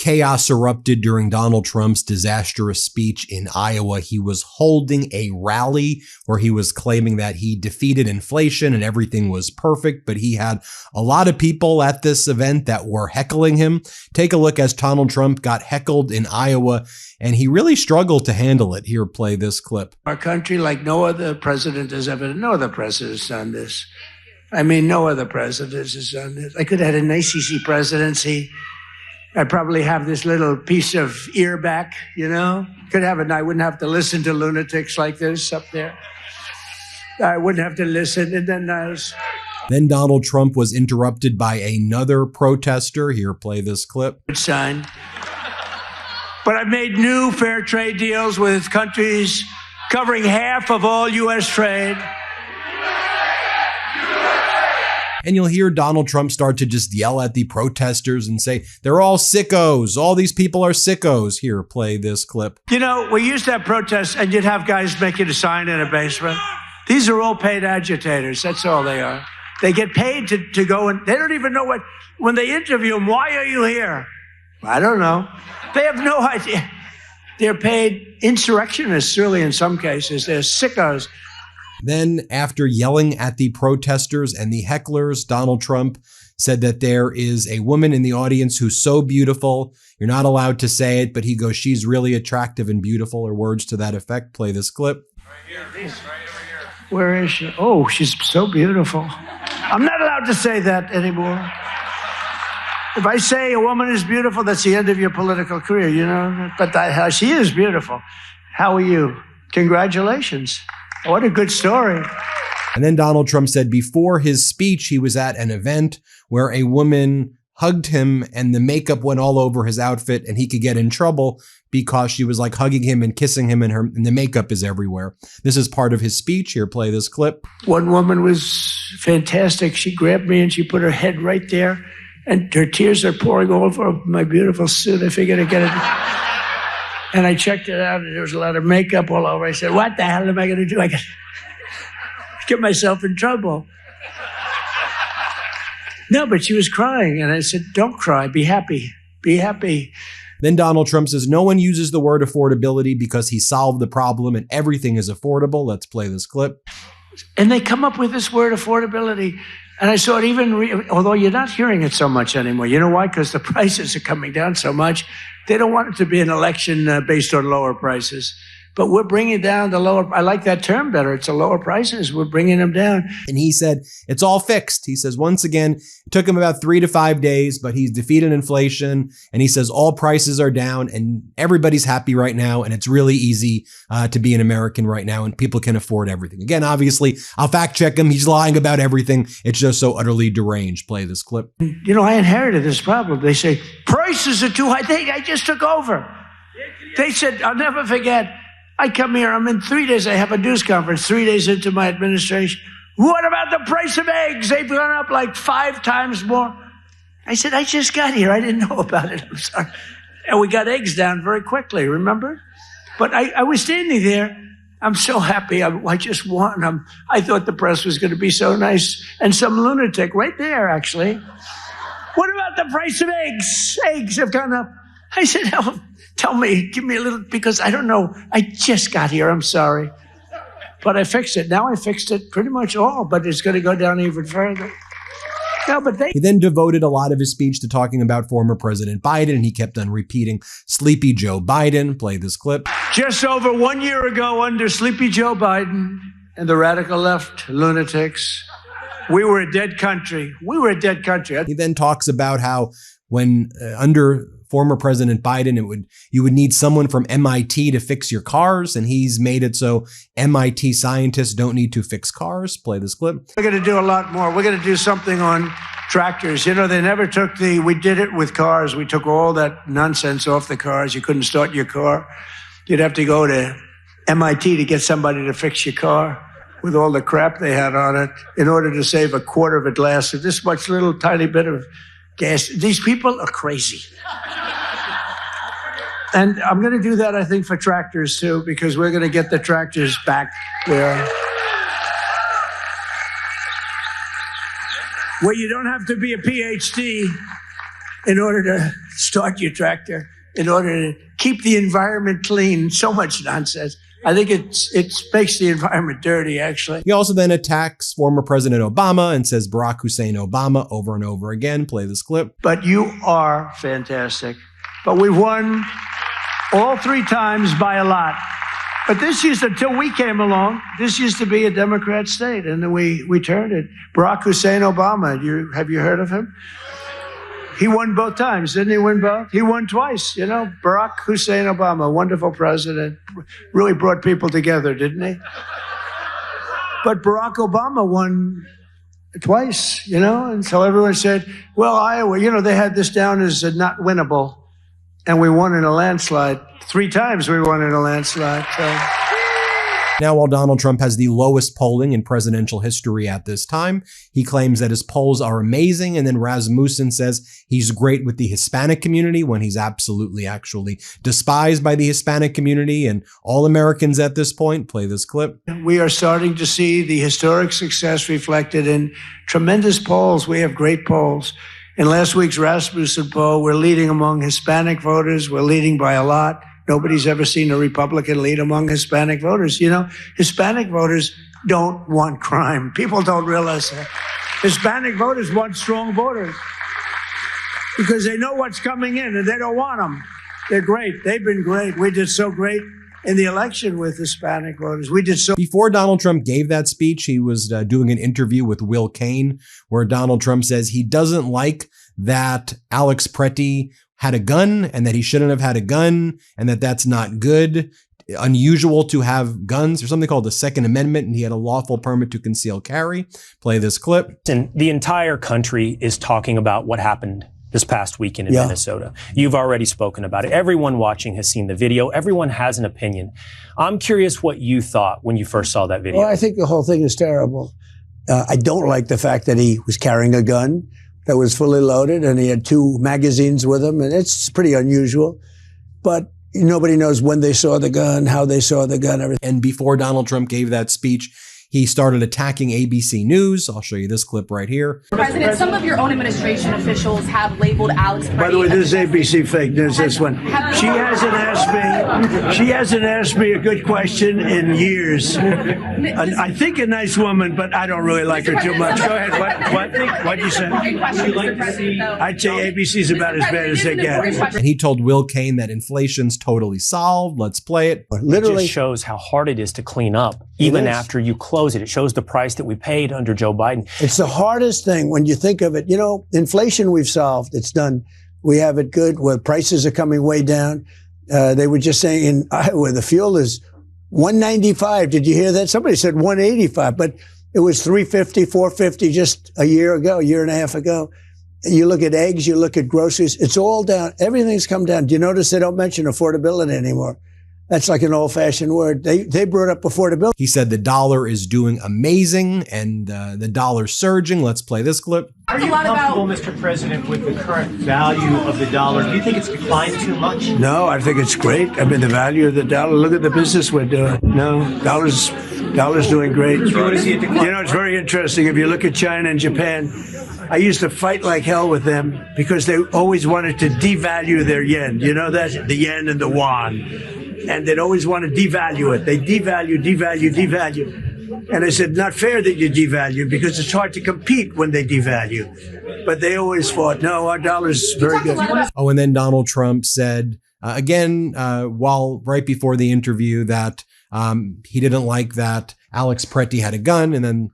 chaos erupted during Donald Trump's disastrous speech in Iowa. He was holding a rally where he was claiming that he defeated inflation and everything was perfect, but he had a lot of people at this event that were heckling him. Take a look as Donald Trump got heckled in Iowa, and he really struggled to handle it. Here, play this clip. Our country, like no other president has ever, no other president has done this. I mean, no other president has done this. I could have had an ACC presidency. I'd probably have this little piece of ear back, you know? Could have it, and I wouldn't have to listen to lunatics like this up there. I wouldn't have to listen, and Then Donald Trump was interrupted by another protester. Here, play this clip. Sign. But I've made new fair trade deals with countries covering half of all U.S. trade. And you'll hear Donald Trump start to just yell at the protesters and say, they're all sickos. All these people are sickos. Here, play this clip. You know, we used to have protests and you'd have guys make you a sign in a basement. These are all paid agitators. That's all they are. They get paid to go and they don't even know what, when they interview them, why are you here? I don't know. They have no idea. They're paid insurrectionists, really, in some cases. They're sickos. Then, after yelling at the protesters and the hecklers, Donald Trump said that there is a woman in the audience who's so beautiful. You're not allowed to say it, but he goes, she's really attractive and beautiful, or words to that effect. Play this clip. Right here, right over here. Where is she? Oh, she's so beautiful. I'm not allowed to say that anymore. If I say a woman is beautiful, that's the end of your political career, you know? But she is beautiful. How are you? Congratulations. What a good story. And then Donald Trump said before his speech, he was at an event where a woman hugged him and the makeup went all over his outfit and he could get in trouble because she was like hugging him and kissing him and the makeup is everywhere. This is part of his speech. Here, play this clip. One woman was fantastic. She grabbed me and she put her head right there and her tears are pouring over my beautiful suit. I figured I'd get it. And I checked it out, and there was a lot of makeup all over. I said, what the hell am I going to do? I got to get myself in trouble. No, but she was crying, and I said, don't cry. Be happy. Be happy. Then Donald Trump says no one uses the word affordability because he solved the problem and everything is affordable. Let's play this clip. And they come up with this word affordability. And I saw it even, although you're not hearing it so much anymore. You know why? Because the prices are coming down so much. They don't want it to be an election based on lower prices. But we're bringing down the lower, I like that term better. It's the lower prices. We're bringing them down. And he said, it's all fixed. He says, once again, it took him about 3 to 5 days, but he's defeated inflation. And he says, all prices are down and everybody's happy right now. And it's really easy to be an American right now and people can afford everything. Again, obviously, I'll fact check him. He's lying about everything. It's just so utterly deranged. Play this clip. You know, I inherited this problem. They say, prices are too high. I just took over. They said, I'll never forget. I come here, I'm in 3 days, I have a news conference, 3 days into my administration. What about the price of eggs? They've gone up like 5 times more. I said, I just got here. I didn't know about it. I'm sorry. And we got eggs down very quickly, remember? But I was standing there. I'm so happy. I just won. I thought the press was going to be so nice. And some lunatic right there, actually. What about the price of eggs? Eggs have gone up. I said, oh, tell me, give me a little, because I don't know. I just got here. I'm sorry. But I fixed it. Now I fixed it pretty much all, but it's going to go down even further. No, but He then devoted a lot of his speech to talking about former President Biden, and he kept on repeating Sleepy Joe Biden. Play this clip. Just over 1 year ago, under Sleepy Joe Biden and the radical left lunatics, we were a dead country. We were a dead country. He then talks about how when under former President Biden, you would need someone from MIT to fix your cars, and he's made it so MIT scientists don't need to fix cars. Play this clip. We're going to do a lot more. We're going to do something on tractors. You know, they never took we did it with cars. We took all that nonsense off the cars. You couldn't start your car. You'd have to go to MIT to get somebody to fix your car with all the crap they had on it in order to save a quarter of a glass of this much little tiny bit of gas. These people are crazy. And I'm going to do that, I think, for tractors, too, because we're going to get the tractors back where you don't have to be a PhD in order to start your tractor, in order to keep the environment clean. So much nonsense. I think it makes the environment dirty, actually. He also then attacks former President Obama and says Barack Hussein Obama over and over again. Play this clip. But you are fantastic. But we've won all 3 times by a lot. But until we came along, this used to be a Democrat state, and then we turned it. Barack Hussein Obama, have you heard of him? He won both times, didn't he win both? He won twice, Barack Hussein Obama, wonderful president, really brought people together, didn't he? But Barack Obama won twice, and so everyone said, well, Iowa, they had this down as not winnable, and we won in a landslide. 3 times we won in a landslide. So. Now, while Donald Trump has the lowest polling in presidential history at this time, he claims that his polls are amazing. And then Rasmussen says he's great with the Hispanic community when he's absolutely actually despised by the Hispanic community and all Americans at this point. Play this clip. We are starting to see the historic success reflected in tremendous polls. We have great polls. In last week's Rasmussen poll, we're leading among Hispanic voters. We're leading by a lot. Nobody's ever seen a Republican lead among Hispanic voters. Hispanic voters don't want crime. People don't realize that. Hispanic voters want strong voters because they know what's coming in and they don't want them. They're great. They've been great. We did so great in the election with Hispanic voters. Before Donald Trump gave that speech, he was doing an interview with Will Cain where Donald Trump says he doesn't like that Alex Pretty had a gun and that he shouldn't have had a gun and that that's not good, unusual to have guns. There's something called the Second Amendment and he had a lawful permit to conceal carry. Play this clip. And the entire country is talking about what happened this past weekend in Minnesota. You've already spoken about it. Everyone watching has seen the video. Everyone has an opinion. I'm curious what you thought when you first saw that video. Well, I think the whole thing is terrible. I don't like the fact that he was carrying a gun that was fully loaded and he had 2 magazines with him, and it's pretty unusual. But nobody knows when they saw the gun, how they saw the gun, everything. And before Donald Trump gave that speech, he started attacking ABC News. I'll show you this clip right here. President, some of your own administration officials have labeled Alex Pretty. By the way, this is ABC fake news, this one. She hasn't asked me a good question in years. I think a nice woman, but I don't really like her too much. Go ahead. What'd you say? I'd say ABC's about as bad as they get. And he told Will Cain that inflation's totally solved. Let's play it. Literally, it just shows how hard it is to clean up, even after you close it. It shows the price that we paid under Joe Biden. It's the hardest thing when you think of it. Inflation we've solved. It's done. We have it good. Where prices are coming way down. They were just saying in Iowa, the fuel is $1.95. Did you hear that? Somebody said $1.85, but it was $3.50, $4.50 just a year and a half ago. You look at eggs, you look at groceries, it's all down. Everything's come down. Do you notice they don't mention affordability anymore? That's like an old-fashioned word. They brought up affordability. He said the dollar is doing amazing and the dollar's surging. Let's play this clip. Are you comfortable, Mr. President, with the current value of the dollar? Do you think it's declined too much? No, I think it's great. I mean, the value of the dollar. Look at the business we're doing. No, dollar's doing great. It's very interesting. If you look at China and Japan, I used to fight like hell with them because they always wanted to devalue their yen. You know that? The yen and the yuan. And they'd always want to devalue it. They devalue. And I said, not fair that you devalue because it's hard to compete when they devalue. But they always fought, no, our dollar's very good. Oh, and then Donald Trump said, while right before the interview that he didn't like that Alex Pretty had a gun. And then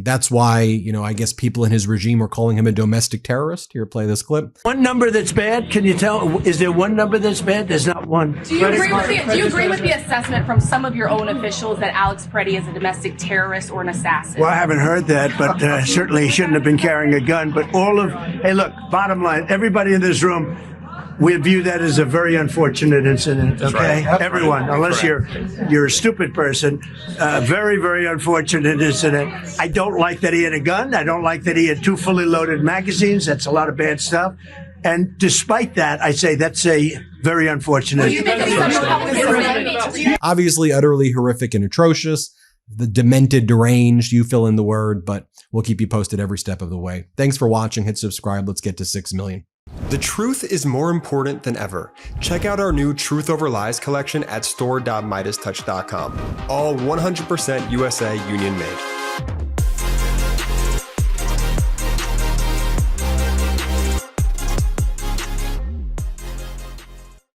that's why, I guess people in his regime are calling him a domestic terrorist. Here, play this clip. One number that's bad? Can you tell? Is there one number that's bad? There's not one. Do you agree with the assessment from some of your own officials that Alex Pretty is a domestic terrorist or an assassin? Well, I haven't heard that, but certainly he shouldn't have been carrying a gun. But hey, look, bottom line, everybody in this room, we view that as a very unfortunate incident, okay? Right. Everyone, unless you're a stupid person, very, very unfortunate incident. I don't like that he had a gun. I don't like that he had 2 fully loaded magazines. That's a lot of bad stuff. And despite that, I say that's a very unfortunate. Obviously, utterly horrific and atrocious. The demented, deranged, you fill in the word, but we'll keep you posted every step of the way. Thanks for watching. Hit subscribe. Let's get to 6 million. The truth is more important than ever. Check out our new Truth Over Lies collection at store.MeidasTouch.com. All 100% USA union made.